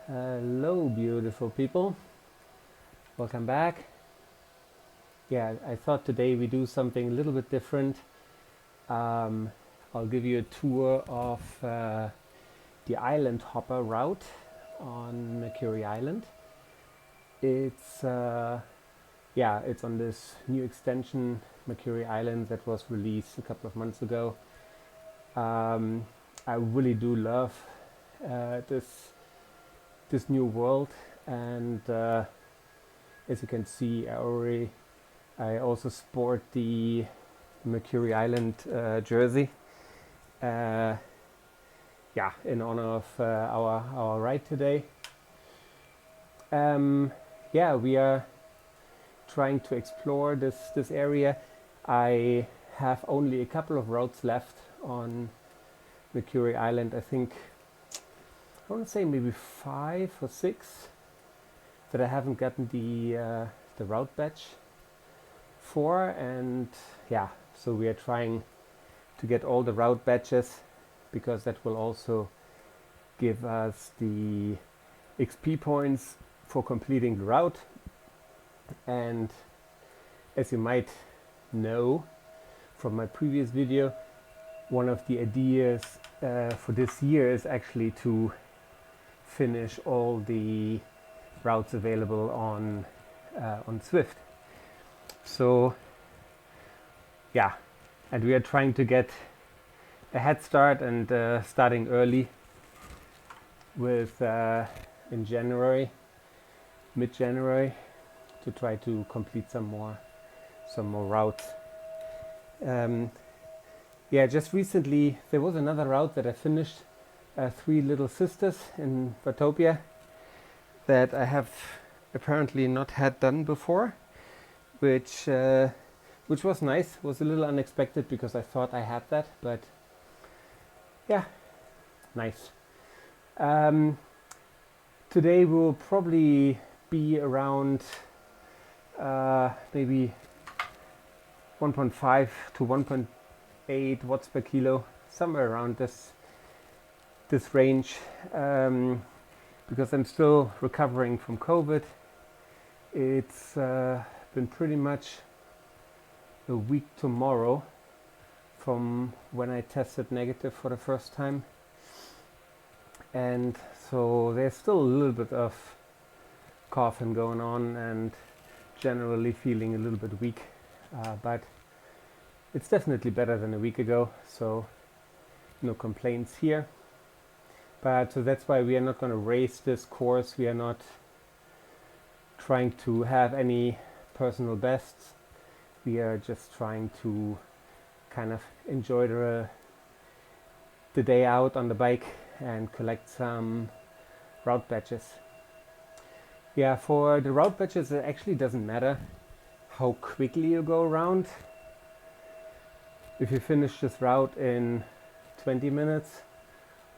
Hello, beautiful people. Welcome back. Yeah, I thought today we do something a little bit different. I'll give you a tour of the island hopper route on Makuri Island. It's it's on this new extension, Makuri Island, that was released a couple of months ago. I really do love this new world, and as you can see, I also sport the Makuri Island jersey. In honor of our ride today. We are trying to explore this area. I have only a couple of routes left on Makuri Island. I think I want to say maybe 5 or 6 that I haven't gotten the route badge for, and so we are trying to get all the route badges, because that will also give us the XP points for completing the route. And as you might know from my previous video, one of the ideas for this year is actually to finish all the routes available on Zwift. So and we are trying to get a head start and starting early with in January, mid-January, to try to complete some more routes. Just recently there was another route that I finished, Three Little Sisters in Watopia, that I have apparently not had done before, which was nice. Was a little unexpected because I thought I had that, but nice. Today will probably be around maybe 1.5 to 1.8 watts per kilo, somewhere around this range, because I'm still recovering from COVID. It's been pretty much a week tomorrow from when I tested negative for the first time, and so there's still a little bit of coughing going on and generally feeling a little bit weak, but it's definitely better than a week ago, so no complaints here. But so that's why we are not going to race this course. We are not trying to have any personal bests. We are just trying to kind of enjoy the day out on the bike and collect some route badges. For the route badges, it actually doesn't matter how quickly you go around. If you finish this route in 20 minutes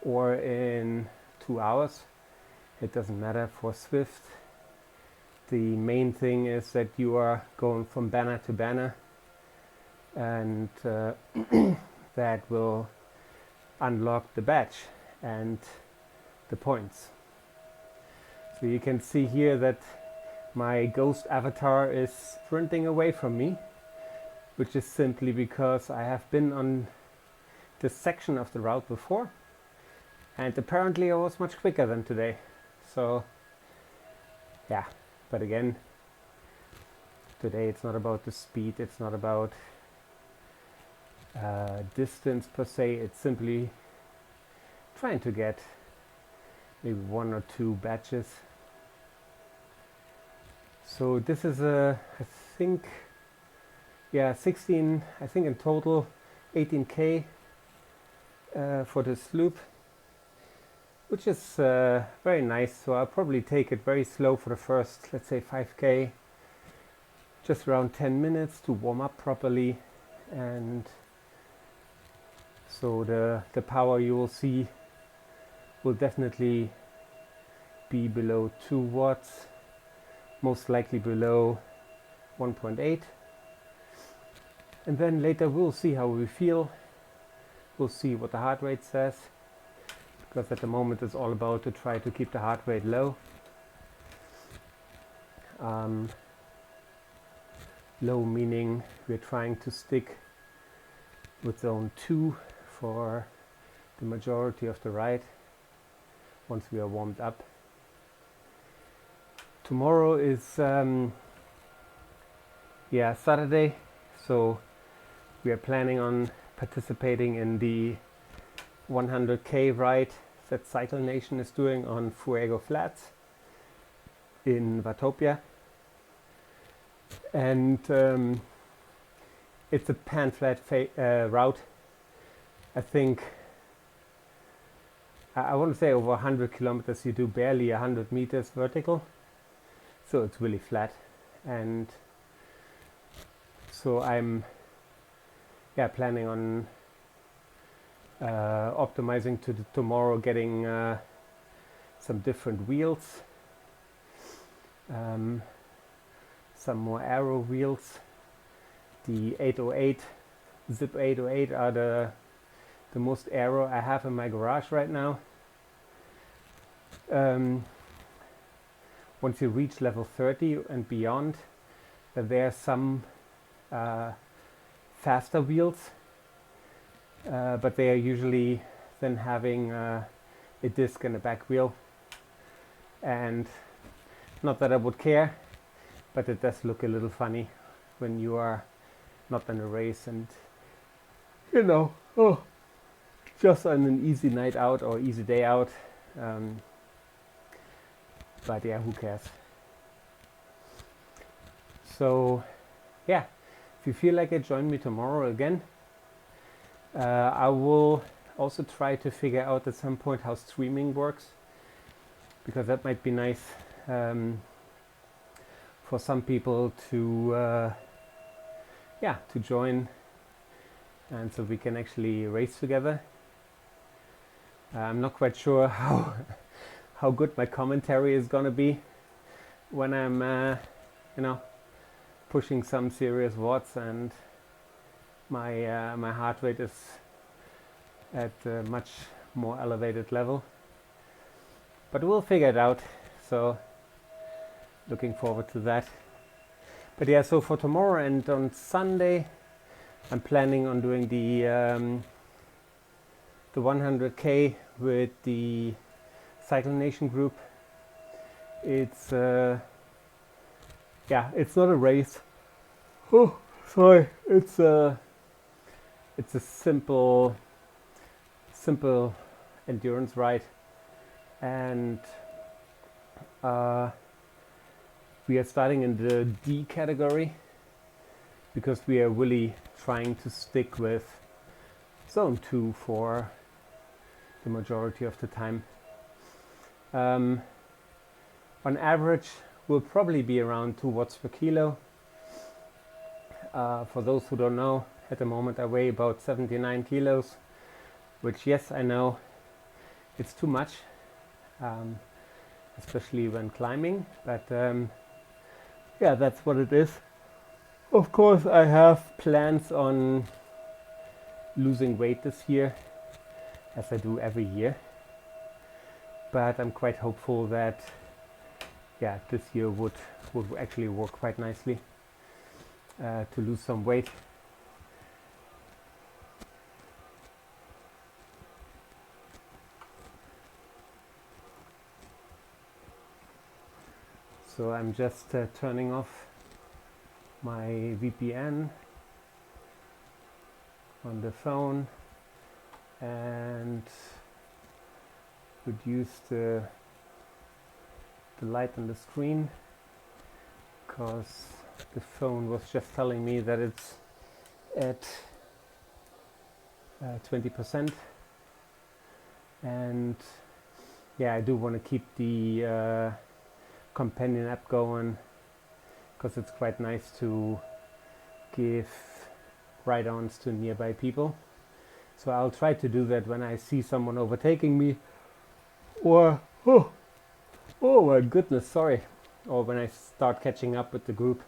or in 2 hours, it doesn't matter for Zwift. The main thing is that you are going from banner to banner, and that will unlock the badge and the points. So you can see here that my ghost avatar is sprinting away from me, which is simply because I have been on this section of the route before, and apparently I was much quicker than today. So but again, today it's not about the speed, it's not about distance per se, it's simply trying to get maybe 1 or 2 badges. So this is I think 16, I think in total 18k for this loop, which is very nice. So I'll probably take it very slow for the first, let's say 5k, just around 10 minutes to warm up properly, and so the power you will see will definitely be below 2 watts, most likely below 1.8, and then later we'll see how we feel. We'll see what the heart rate says, because at the moment it's all about to try to keep the heart rate low. Low meaning we're trying to stick with zone 2 for the majority of the ride once we are warmed up. Tomorrow is Saturday, so we are planning on participating in the 100k ride that Cycle Nation is doing on Fuego Flats in Watopia. And it's a pan-flat route. I think I want to say over 100 kilometers. You do barely 100 meters vertical, so it's really flat. And so I'm planning on optimizing to tomorrow, getting some different wheels, some more aero wheels. The 808 Zip 808 are the most aero I have in my garage right now. Once you reach level 30 and beyond, there are some faster wheels, but they are usually then having a disc and a back wheel, and not that I would care, but it does look a little funny when you are not in a race and just on an easy night out or easy day out. But yeah, who cares? So yeah, if you feel like it, join me tomorrow again. I will also try to figure out at some point how streaming works, because that might be nice for some people to join, and so we can actually race together. I'm not quite sure how good my commentary is gonna be when I'm pushing some serious watts and my heart rate is at a much more elevated level, but we'll figure it out. So looking forward to that. But yeah, so for tomorrow and on Sunday I'm planning on doing the 100k with the Cycle Nation group. It's it's not a race. Oh, sorry. It's a simple endurance ride, and we are starting in the D category because we are really trying to stick with zone 2 for the majority of the time. On average, we'll probably be around 2 watts per kilo. For those who don't know, at the moment I weigh about 79 kilos, which, yes, I know it's too much, especially when climbing, but yeah, that's what it is. Of course, I have plans on losing weight this year, as I do every year, but I'm quite hopeful that this year would actually work quite nicely to lose some weight. So I'm just turning off my VPN on the phone and reduce the light on the screen, because the phone was just telling me that it's at 20%, and yeah, I do want to keep the companion app going, because it's quite nice to give ride-ons to nearby people. So I'll try to do that when I see someone overtaking me, or oh my goodness, sorry, or when I start catching up with the group.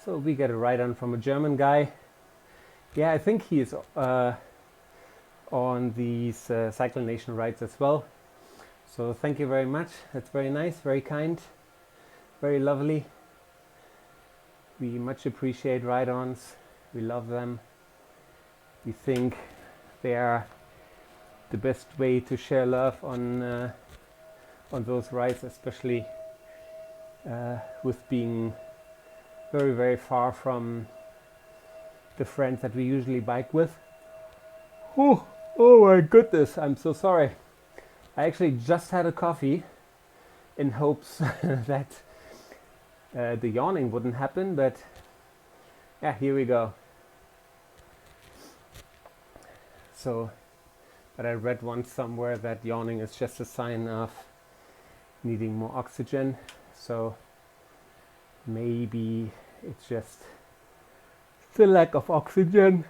So we get a ride-on from a German guy yeah, I think he's on these Cycle Nation rides as well. So thank you very much. That's very nice, very kind, very lovely. We much appreciate ride-ons. We love them. We think they are the best way to share love on those rides, especially with being very, very far from the friends that we usually bike with. Oh my goodness, I'm so sorry. I actually just had a coffee in hopes that the yawning wouldn't happen, but yeah, here we go. So, but I read once somewhere that yawning is just a sign of needing more oxygen, so maybe it's just the lack of oxygen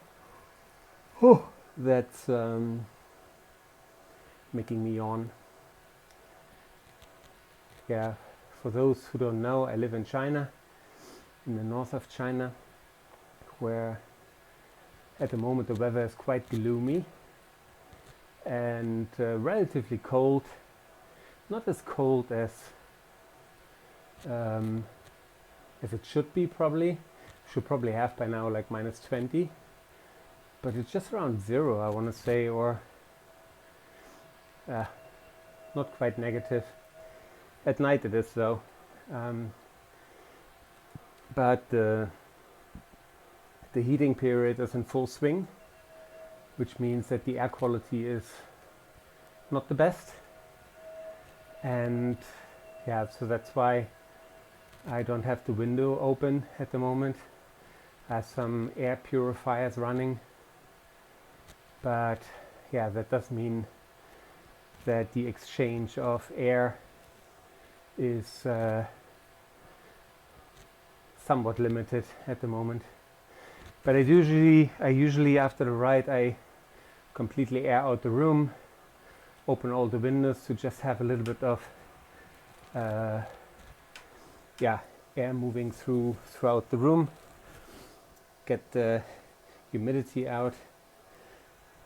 that's making me yawn. Yeah, for those who don't know, I live in China, in the north of China, where at the moment the weather is quite gloomy and relatively cold. Not as cold as it should be, probably. Should probably have by now like -20, but it's just around 0, I want to say, or not quite negative. At night it is though, but the heating period is in full swing, which means that the air quality is not the best, and yeah, so that's why I don't have the window open at the moment. I have some air purifiers running, but yeah, that does mean that the exchange of air is somewhat limited at the moment. But I usually after the ride I completely air out the room, open all the windows to just have a little bit of air moving throughout the room, get the humidity out,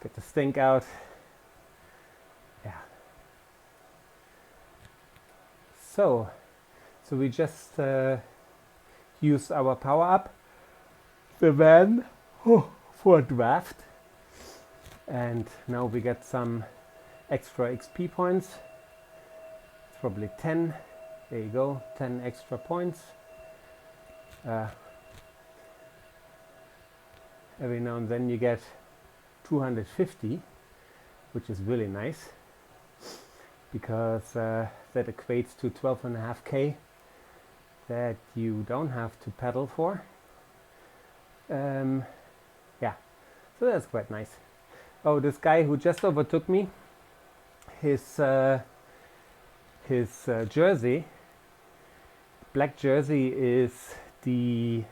get the stink out. Yeah. So we just used our power up the van for a draft, and now we get some extra XP points. It's probably 10. There you go, 10 extra points. Every now and then you get 250, which is really nice, because that equates to 12.5k that you don't have to pedal for. Yeah, so that's quite nice. Oh, this guy who just overtook me, his jersey, black jersey, is the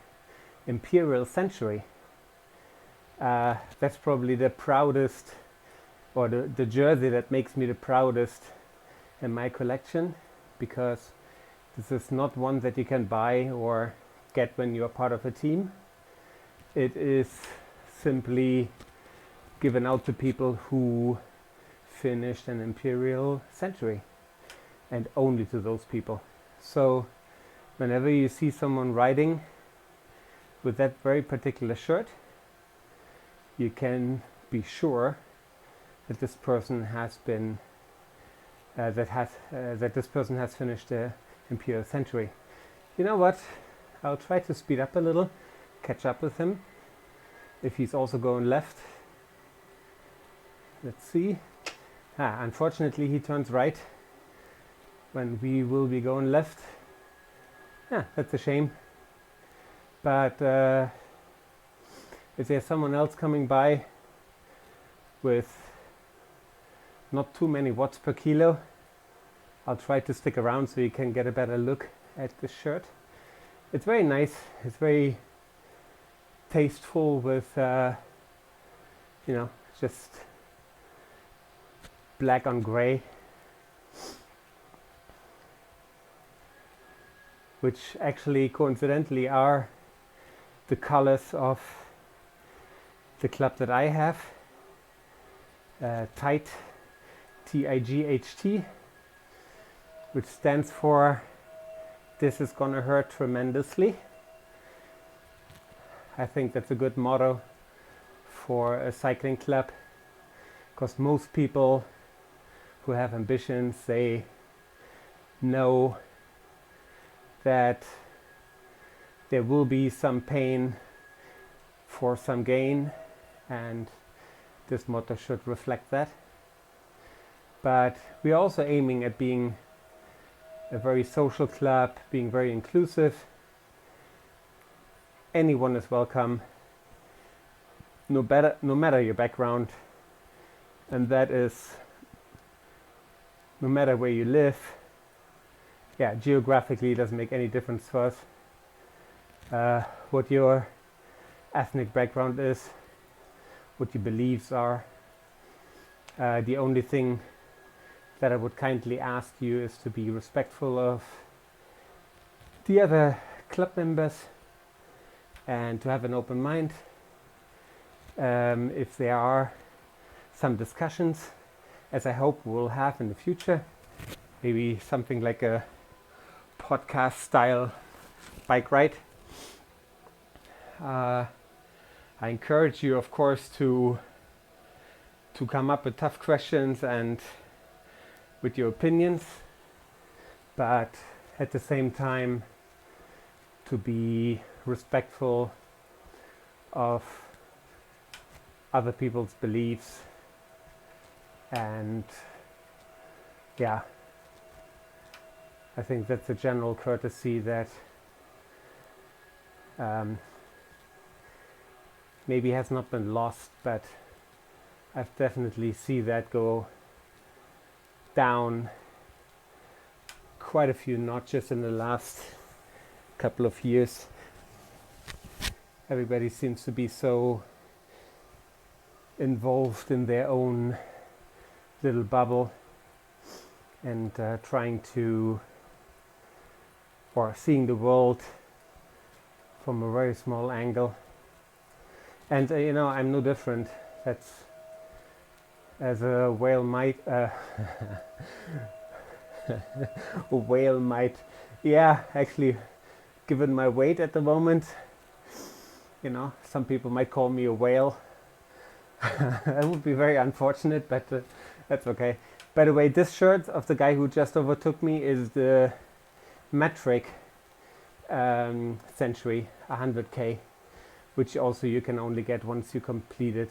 Imperial Century. That's probably the proudest, or the jersey that makes me the proudest in my collection, because this is not one that you can buy or get when you are part of a team. It is simply given out to people who finished an Imperial Century, and only to those people. So whenever you see someone riding with that very particular shirt, you can be sure that this person has been that this person has finished the Imperial Century. You know what? I'll try to speed up a little, catch up with him. If he's also going left, let's see. Unfortunately, he turns right when we will be going left. That's a shame. But if there's someone else coming by with not too many watts per kilo, I'll try to stick around so you can get a better look at the shirt. It's very nice. It's very tasteful with, just black on gray, which actually coincidentally are the colors of the club that I have, TIGHT, TIGHT, which stands for "This is gonna hurt tremendously." I think that's a good motto for a cycling club, because most people who have ambitions, they know that there will be some pain for some gain, and this motto should reflect that. But we're also aiming at being a very social club, being very inclusive. Anyone is welcome, no matter your background, and that is no matter where you live. Yeah, geographically it doesn't make any difference to us. What your ethnic background is, what your beliefs are. The only thing that I would kindly ask you is to be respectful of the other club members and to have an open mind. If there are some discussions, as I hope we'll have in the future, maybe something like a podcast style bike ride, I encourage you, of course, to come up with tough questions and with your opinions, but at the same time to be respectful of other people's beliefs. And yeah, I think that's a general courtesy that maybe has not been lost, but I've definitely seen that go down quite a few notches in the last couple of years. Everybody seems to be so involved in their own little bubble and trying to, or seeing the world from a very small angle. And I'm no different. That's as a whale might. A whale might. Yeah, actually, given my weight at the moment, some people might call me a whale. That would be very unfortunate, but that's okay. By the way, this shirt of the guy who just overtook me is the metric century 100k, which also you can only get once you completed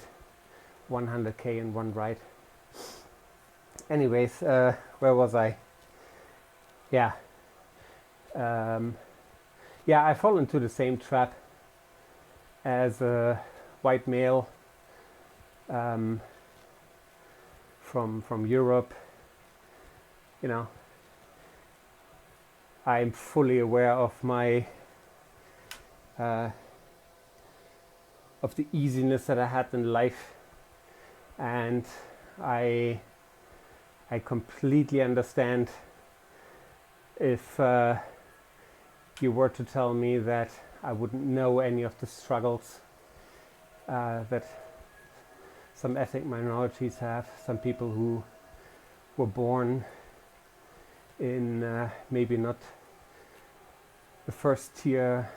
100k in one ride. Anyways, where was I? Yeah, I fall into the same trap as a white male from Europe. I'm fully aware of my of the easiness that I had in life, and I completely understand if you were to tell me that I wouldn't know any of the struggles that some ethnic minorities have, some people who were born in maybe not the first tier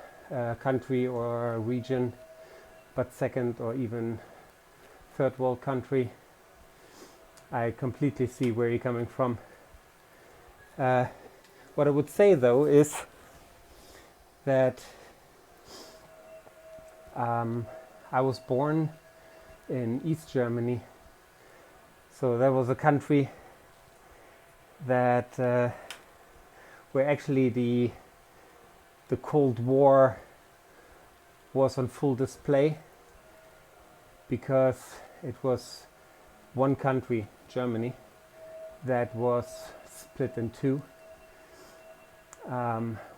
country or region, but second or even third world country. I completely see where you're coming from. What I would say though is that I was born in East Germany, so that was a country that where actually the Cold War was on full display, because it was one country, Germany, that was split in two,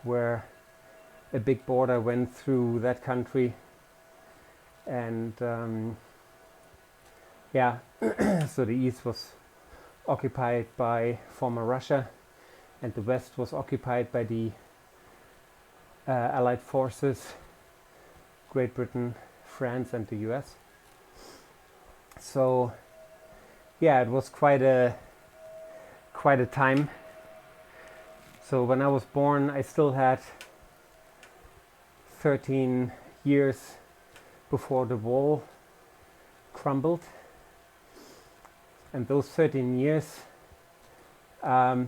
where a big border went through that country, and so the east was occupied by former Russia, and the west was occupied by the Allied forces, Great Britain, France and the US. So yeah, it was quite a time. So when I was born, I still had 13 years before the wall crumbled, and those 13 years, I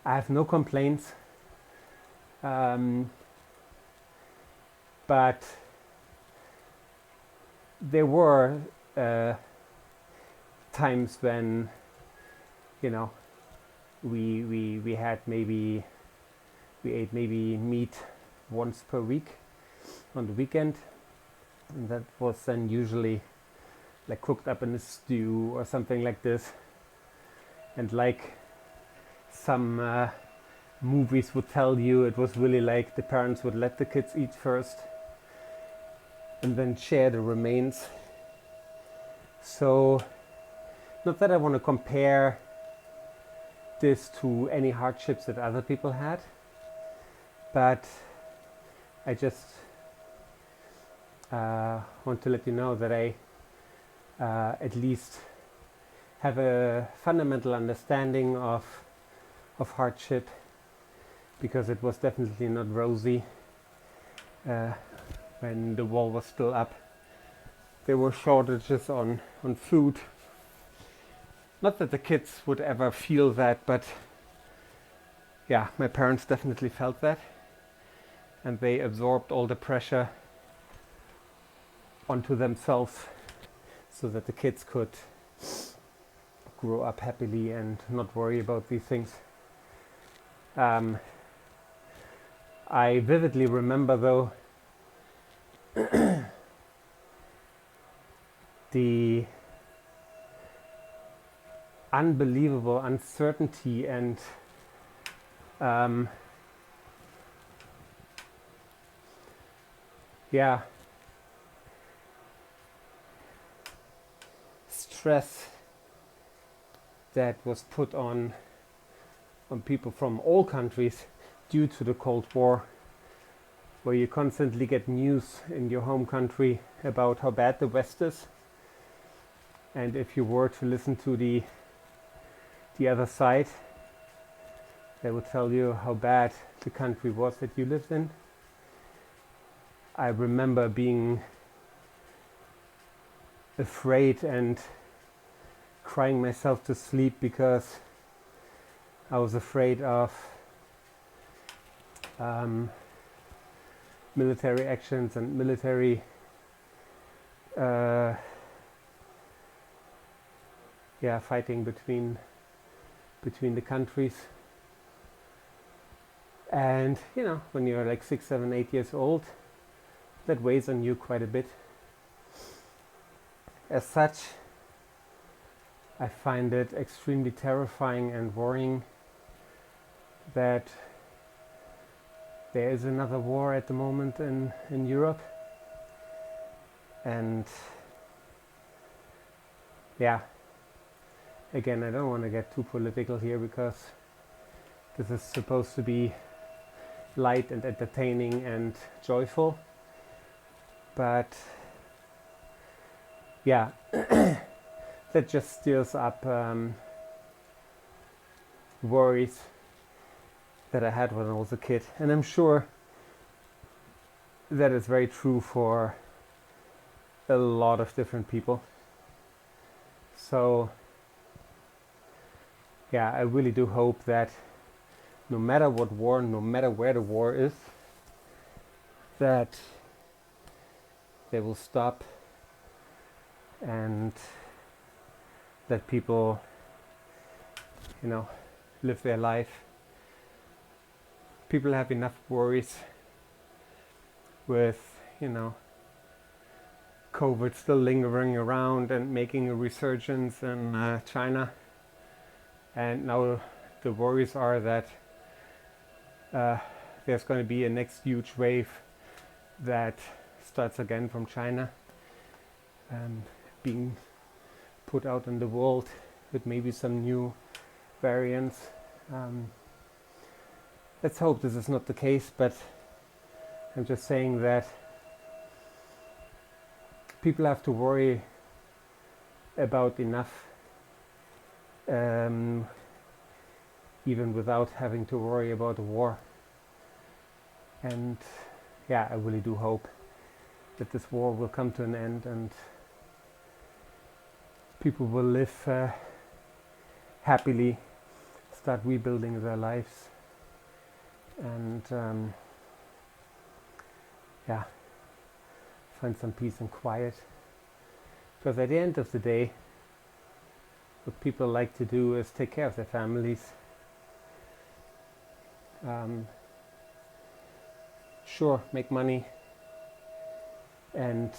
have no complaints, but there were times when, you know, we had maybe, we ate maybe meat once per week on the weekend, and that was then usually like cooked up in a stew or something like this. And like some movies would tell you, it was really like the parents would let the kids eat first and then share the remains. So not that I want to compare this to any hardships that other people had, but I just want to let you know that I at least have a fundamental understanding of hardship, because it was definitely not rosy when the wall was still up. There were shortages on food. Not that the kids would ever feel that, but yeah, my parents definitely felt that, and they absorbed all the pressure onto themselves so that the kids could grow up happily and not worry about these things. I vividly remember, though, the unbelievable uncertainty and stress that was put on people from all countries due to the Cold War, where you constantly get news in your home country about how bad the West is, and if you were to listen to the other side, they would tell you how bad the country was that you lived in. I remember being afraid and crying myself to sleep because I was afraid of military actions and military fighting between the countries. And you know, when you're like 6, 7, 8 years old, that weighs on you quite a bit. As such, I find it extremely terrifying and worrying that there is another war at the moment in Europe. And yeah, again, I don't want to get too political here, because this is supposed to be light and entertaining and joyful. But yeah, that just stirs up worries that I had when I was a kid. And I'm sure that is very true for a lot of different people. So yeah, I really do hope that no matter what war, no matter where the war is, that they will stop and that people, you know, live their life. People have enough worries with, you know, COVID still lingering around and making a resurgence in China. And now the worries are that there's going to be a next huge wave that starts again from China, being put out in the world with maybe some new variants. Let's hope this is not the case, but I'm just saying that people have to worry about enough, even without having to worry about a war. And yeah, I really do hope that this war will come to an end and people will live happily, start rebuilding their lives, and yeah, find some peace and quiet. Because at the end of the day, what people like to do is take care of their families. Sure, make money and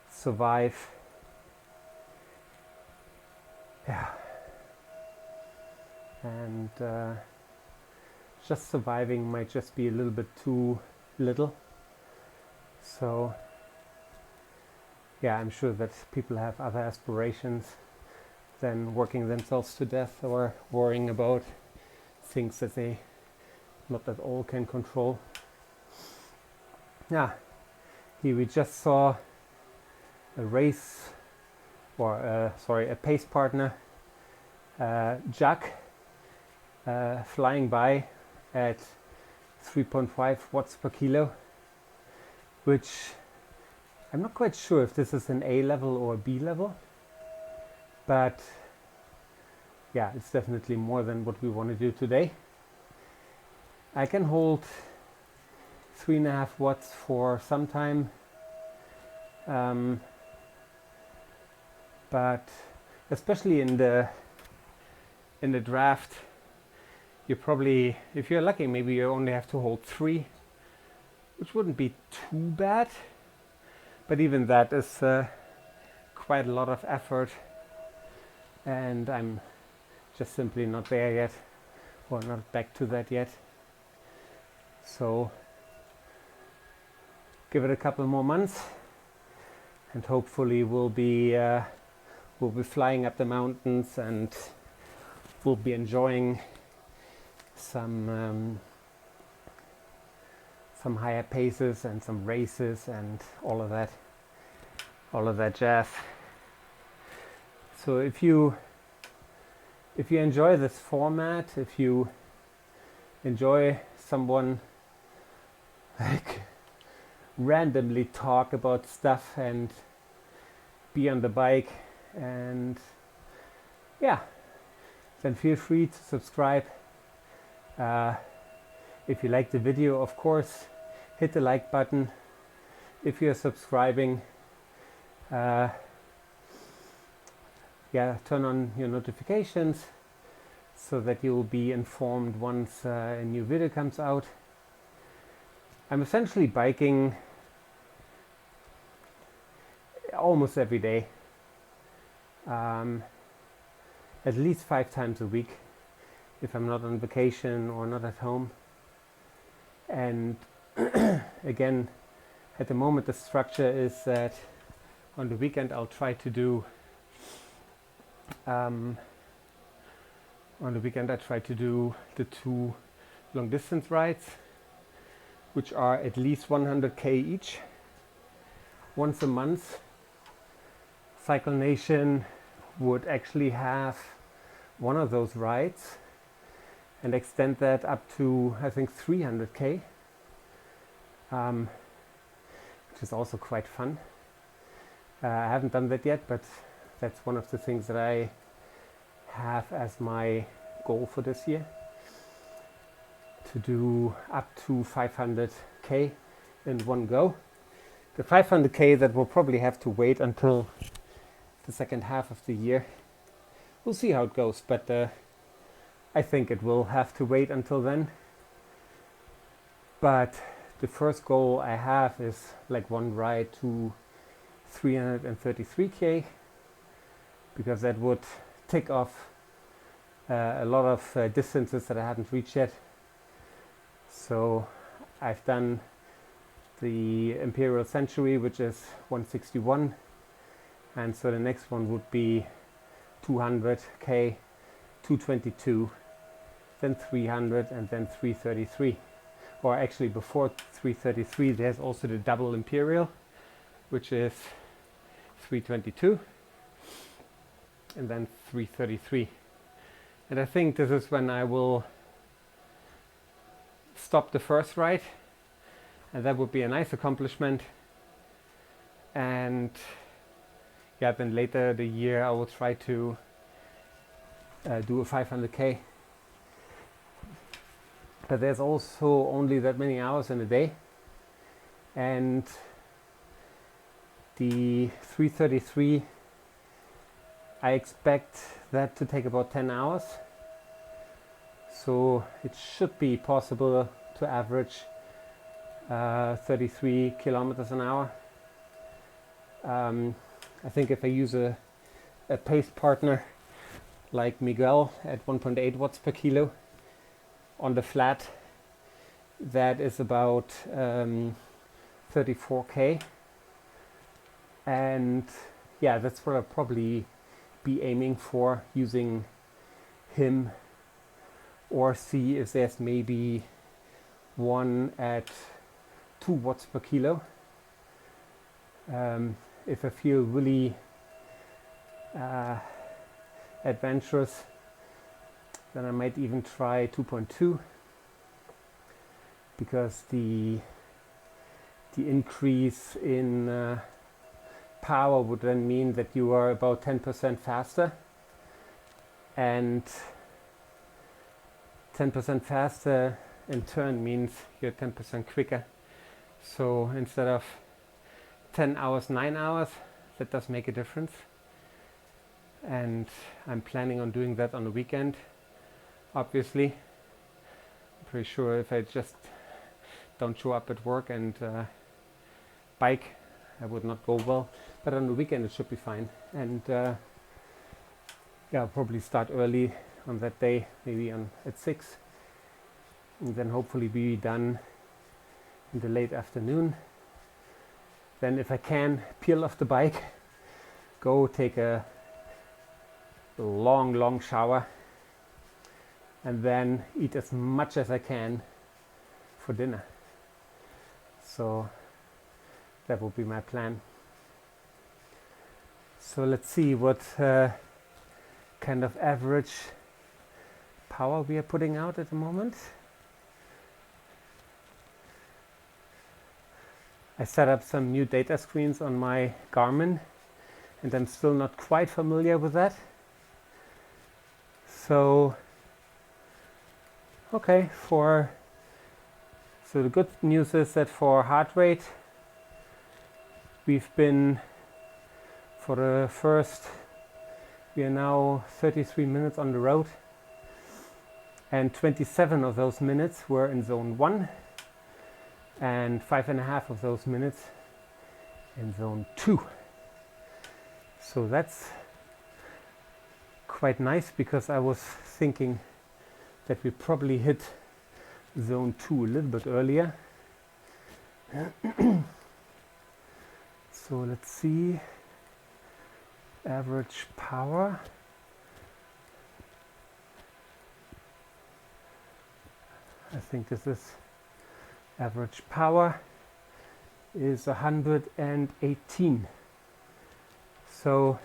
survive. Yeah. And just surviving might just be a little bit too little. So yeah, I'm sure that people have other aspirations than working themselves to death or worrying about things that they not at all can control. Yeah, here we just saw a race, or a pace partner, Jack, flying by at 3.5 watts per kilo, which I'm not quite sure if this is an A level or a B level, but yeah, it's definitely more than what we want to do today. I can hold 3.5 watts for some time, but especially in the draft, you probably, if you're lucky, maybe you only have to hold 3, which wouldn't be too bad, but even that is quite a lot of effort, and I'm just simply not there yet, or not back to that yet. So give it a couple more months, and hopefully we'll be flying up the mountains, and we'll be enjoying some higher paces and some races and all of that jazz. So if you enjoy this format, if you enjoy someone like randomly talk about stuff and be on the bike, and yeah, then feel free to subscribe. If you like the video, of course, hit the like button. If you're subscribing, yeah, turn on your notifications so that you'll be informed once a new video comes out. I'm essentially biking almost every day, at least 5 times a week if I'm not on vacation or not at home. And again, at the moment the structure is that on the weekend I'll try to do the 2 long distance rides, which are at least 100k each, once a month. Cycle Nation would actually have one of those rides and extend that up to, I think, 300k, which is also quite fun. I haven't done that yet, but that's one of the things that I have as my goal for this year, to do up to 500k in one go. The 500k that will probably have to wait until the second half of the year. We'll see how it goes, but I think it will have to wait until then. But the first goal I have is like one ride to 333k, because that would tick off a lot of distances that I haven't reached yet. So I've done the Imperial Century, which is 161, and so the next one would be 200k, 222, then 300, and then 333. Or actually before 333 there's also the double Imperial, which is 3:22, and then 3:33. And I think this is when I will stop the first ride, and that would be a nice accomplishment. And yeah, then later the year I will try to do a 500k. But there's also only that many hours in a day, and the 3:33, I expect that to take about 10 hours. So it should be possible to average 33 kilometers an hour. I think if I use a pace partner like Miguel at 1.8 watts per kilo on the flat, that is about 34k. And yeah, that's what I'll probably be aiming for, using him, or see if there's maybe one at 2 watts per kilo. If I feel really adventurous, then I might even try 2.2, because the increase in power would then mean that you are about 10% faster, and 10% faster in turn means you're 10% quicker. So instead of 10 hours, 9 hours, that does make a difference. And I'm planning on doing that on the weekend, obviously. I'm pretty sure if I just don't show up at work and bike, I would not go well. But on the weekend it should be fine. And yeah, I'll probably start early on that day, maybe at 6, and then hopefully be done in the late afternoon. Then if I can, peel off the bike, go take a long shower, and then eat as much as I can for dinner. So that will be my plan. So let's see what kind of average power we are putting out at the moment. I set up some new data screens on my Garmin, and I'm still not quite familiar with that. So, okay, so the good news is that for heart rate, we've been, for the first, we are now 33 minutes on the road, and 27 of those minutes were in zone 1, and 5.5 of those minutes in zone 2. So that's quite nice, because I was thinking that we probably hit zone 2 a little bit earlier. So let's see, average power. I think this is average power is 118. So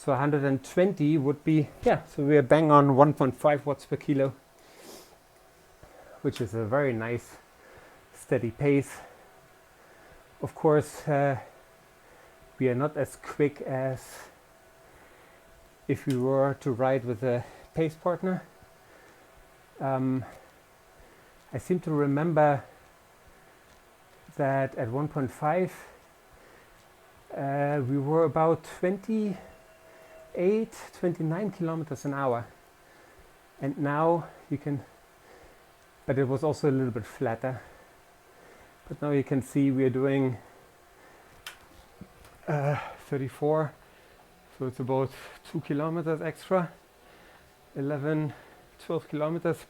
120 would be, yeah, so we are bang on 1.5 watts per kilo, which is a very nice steady pace. Of course, we are not as quick as if we were to ride with a pace partner. I seem to remember that at 1.5 we were about 29 kilometers an hour, and now you can, but it was also a little bit flatter, but now you can see we are doing 34, so it's about 2 kilometers extra, 11, 12 kilometers.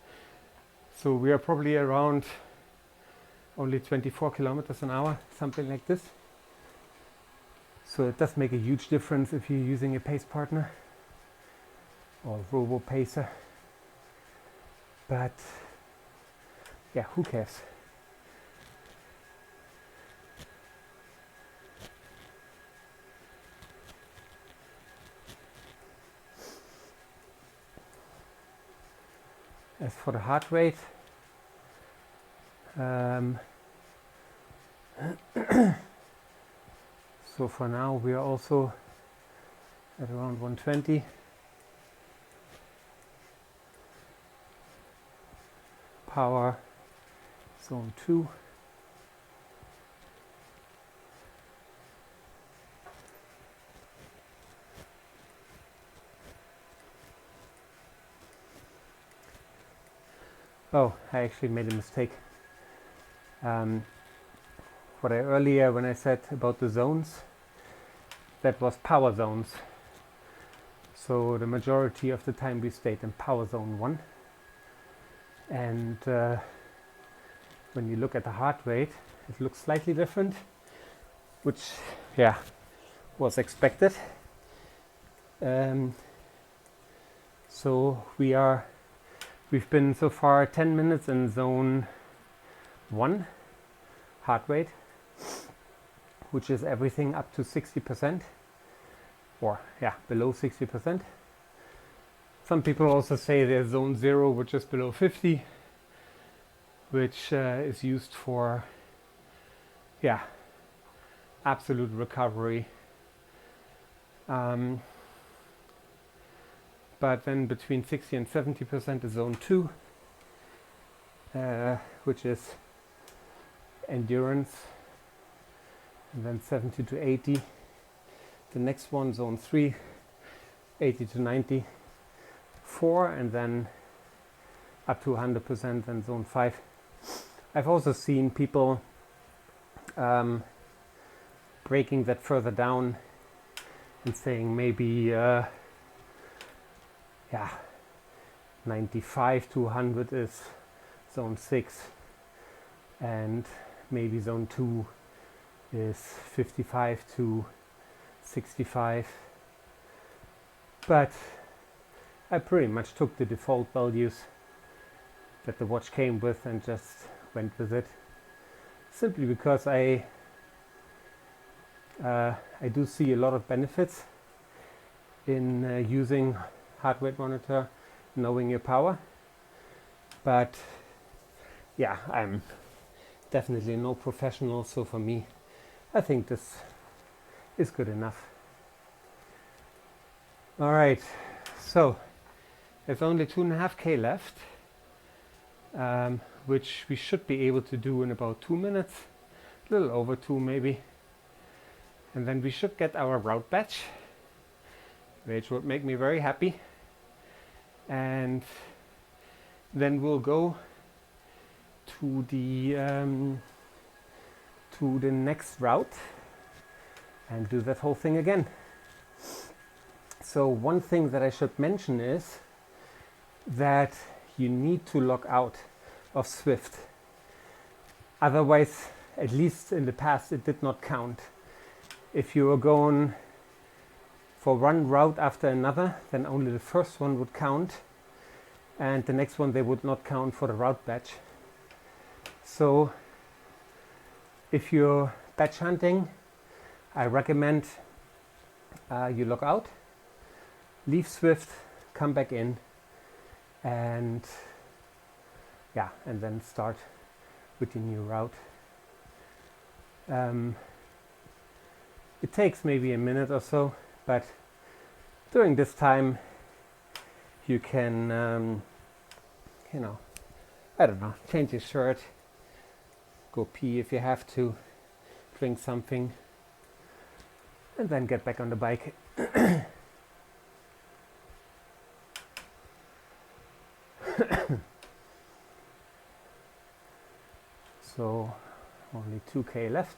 So we are probably around only 24 kilometers an hour, something like this. So it does make a huge difference if you're using a pace partner or robo pacer. But yeah, who cares? As for the heart rate, so for now we are also at around 120. Power zone 2. Oh, I actually made a mistake. What I earlier, when I said about the zones, that was power zones. So the majority of the time we stayed in power zone 1. And when you look at the heart rate, it looks slightly different, which, yeah, was expected. So we've been so far 10 minutes in zone 1 heart rate, which is everything up to 60%, or yeah, below 60%. Some people also say there's zone 0, which is below 50, which is used for, yeah, absolute recovery. But then between 60 and 70% is zone 2, which is endurance, and then 70 to 80. The next one, zone 3, 80 to 90. 4, and then up to 100% and zone 5. I've also seen people breaking that further down and saying maybe 95 to 100 is zone 6, and maybe zone 2 is 55 to 65. But I pretty much took the default values that the watch came with and just went with it, simply because I do see a lot of benefits in using heart rate monitor, knowing your power. But yeah, I'm definitely no professional, so for me, I think this is good enough. All right, so there's only 2.5K left, which we should be able to do in about 2 minutes, a little over 2 maybe. And then we should get our route badge, which would make me very happy. And then we'll go to the next route and do that whole thing again. So one thing that I should mention is that you need to log out of Zwift. Otherwise, at least in the past, it did not count. If you were going for one route after another, then only the first one would count, and the next one they would not count for the route badge. So if you're badge hunting, I recommend you log out, leave Zwift, come back in, and then start with your new route. It takes maybe a minute or so, but during this time you can I don't know, change your shirt, go pee if you have to, drink something, and then get back on the bike. So only 2K left.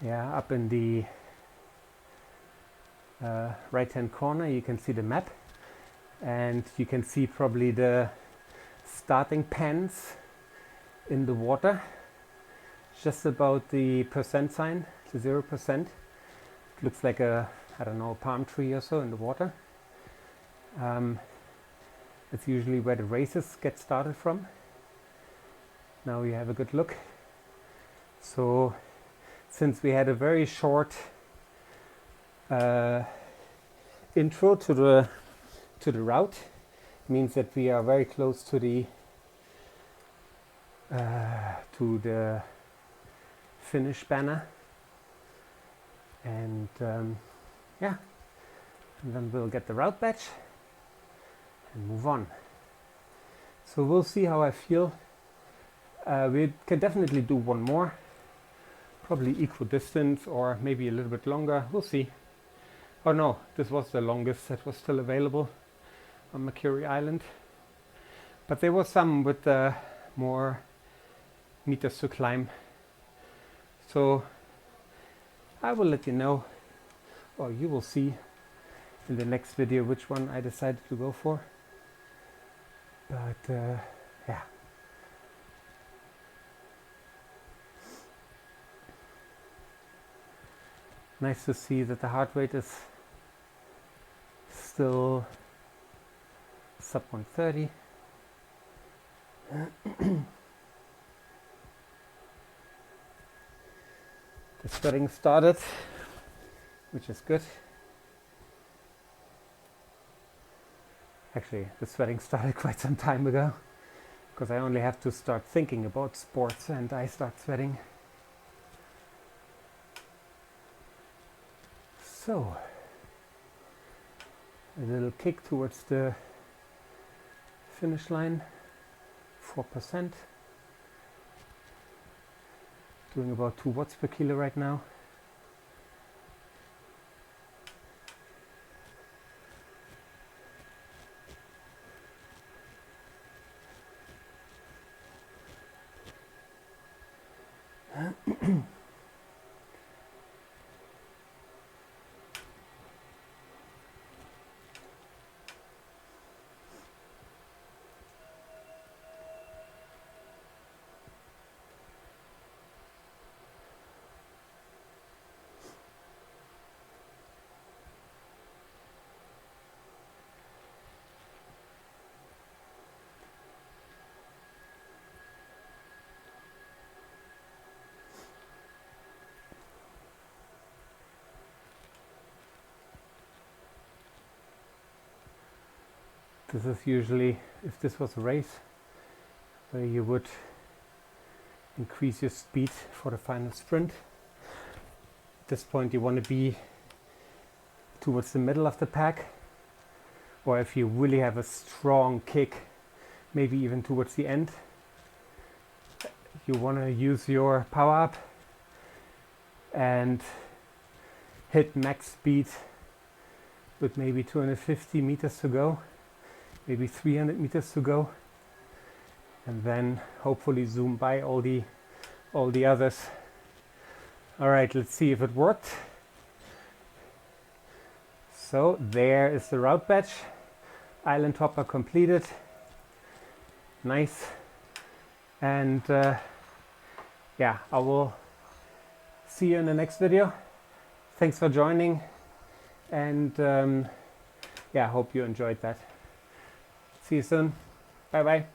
Yeah, up in the right hand corner you can see the map, and you can see probably the starting pens in the water, just about the percent sign, the 0%. It looks like a, I don't know, a palm tree or so in the water. It's usually where the races get started from. Now you have a good look. So since we had a very short intro to the route, means that we are very close to the finish banner, and yeah, and then we'll get the route badge and move on. So we'll see how I feel. We can definitely do one more, probably equal distance or maybe a little bit longer. We'll see. Oh no, this was the longest that was still available on Makuri Island, but there was some with more meters to climb. So I will let you know, or you will see in the next video which one I decided to go for. But yeah. Nice to see that the heart rate is still sub 130. The sweating started, which is good. Actually, the sweating started quite some time ago, because I only have to start thinking about sports and I start sweating. So, a little kick towards the finish line, 4%. Doing about 2 watts per kilo right now. This is usually, if this was a race, where you would increase your speed for the final sprint. At this point you want to be towards the middle of the pack, or if you really have a strong kick, maybe even towards the end, you want to use your power up and hit max speed with maybe 250 meters to go, maybe 300 meters to go, and then hopefully zoom by all the others. All right, let's see if it worked. So there is the route badge. Island hopper completed. Nice. And yeah, I will see you in the next video. Thanks for joining, and yeah, hope you enjoyed that. See you soon. Bye bye.